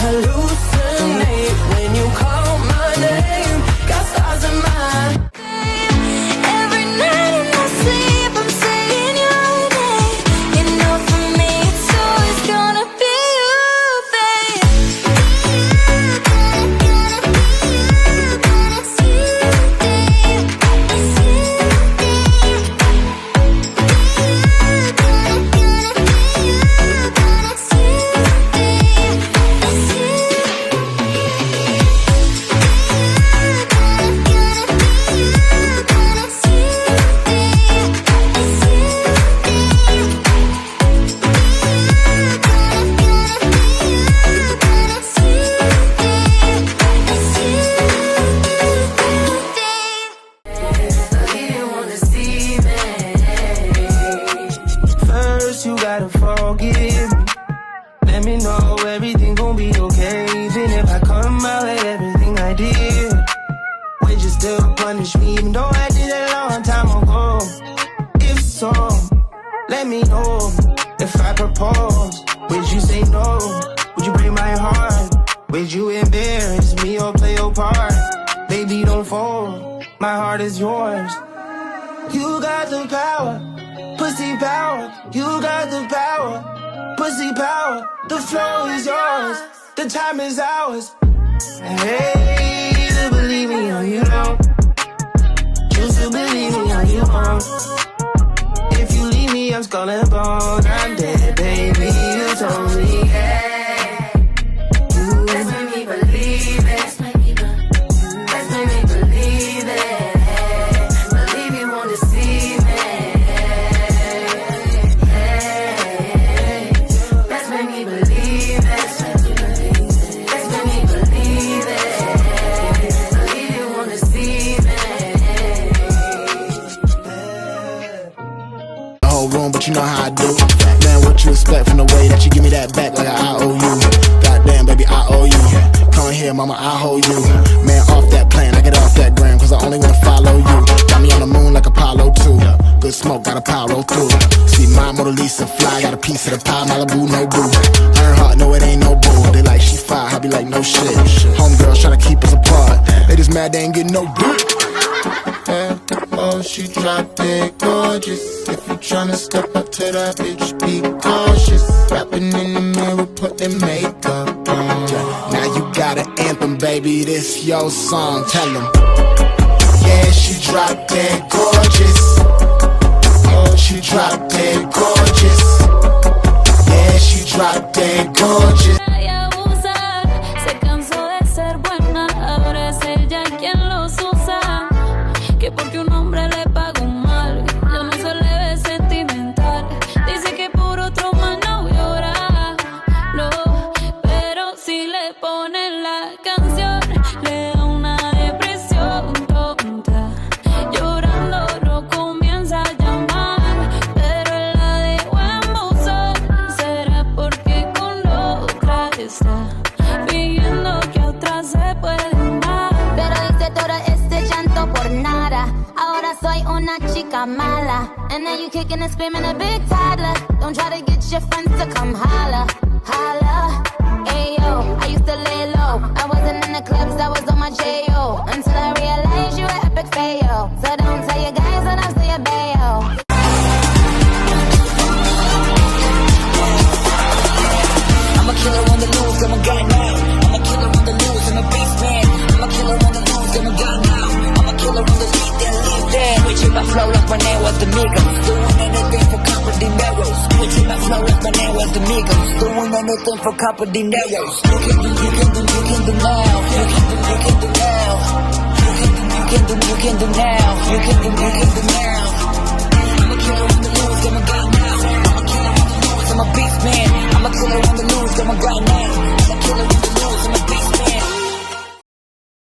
hallucinate when you call my name. Got stars in my every night in my sleep. I'm saying your name. You know, for me, it's always gonna be you, babe. You gotta forgive me. Let me know everything gon' be okay. Even if I come out like everything I did, would you still punish me even though I did it a long time ago? If so, let me know. If I propose, would you say no? Would you break my heart? Would you embarrass me or play your part? Baby, don't fold, my heart is yours. You got the power, pussy power. You got the power, pussy power. The flow is yours, the time is ours. Hey, to believe me or you don't. Choose to believe me or you won't. If you leave me, I'm skull and bone. I'm dead, baby, you told me, hey. Let's make me believe it. Let's make me believe it. Believe you won't deceive me. Let's make me believe it. Let's make me believe it. Believe you won't deceive me. The whole room, but you know how I do. Man, what you expect from the way that you give me that back like I owe you? Goddamn, baby, I owe you. Come here, mama, I hold you. Man, off that plane, I get off that gram, cause I only wanna follow you. Got me on the moon like Apollo 2. Good smoke, got a power through. See my Mona Lisa fly, got a piece of the pie, Malibu, no boo. Earnhardt, no, it ain't no boo. They like, she fire, I be like, no shit. Homegirls tryna keep us apart. They just mad they ain't getting no dick. Oh, she drop dead gorgeous. If you tryna step up to that bitch, be cautious. Rapping in the mirror, put their makeup on. Now you got an anthem, baby, this your song. Tell them. Yeah, she drop dead gorgeous. Oh, she drop dead gorgeous. Yeah, she drop dead gorgeous. Se cansó de ser buena, ahora es ella quien los usa. Que porque un hombre le paga un mal, ya no se le ve sentimental. Dice que por otro mal no llora, no, pero si le ponen la canción, le da una depresión tonta. Llorando no comienza a llamar, pero él la dejó en buzón. Será porque con otra está fingiendo que otra se puede dar. Pero hice todo este llanto por nada. Ahora soy una chica mala. And now you kicking and screaming a big toddler. Don't try to get your friends to come holla, holla. Ayo, I used to lay low. I wasn't in the clubs, I was on my J.O. Until I realized you were epic fail. So don't tell your guys that I'm still a bayo. I'm a killer on the loose, I'm a guy now. I'm a killer on the loose, I'm a beast man. I'm a killer on the loose, I'm a guy now. I'm a killer on the street, then leave there. Switching my flow like my name was the Migos. Doing anything for copper dineros. Switching my flow like my name was the Migos. Doing anything for copper dineros. You can do now. You can do now. You can do now. You can do now. I'm a killer on the loose, I'm a guy now. I'm a killer on the loose, I'm a beast man. I'm a killer on the loose, I'm a guy now.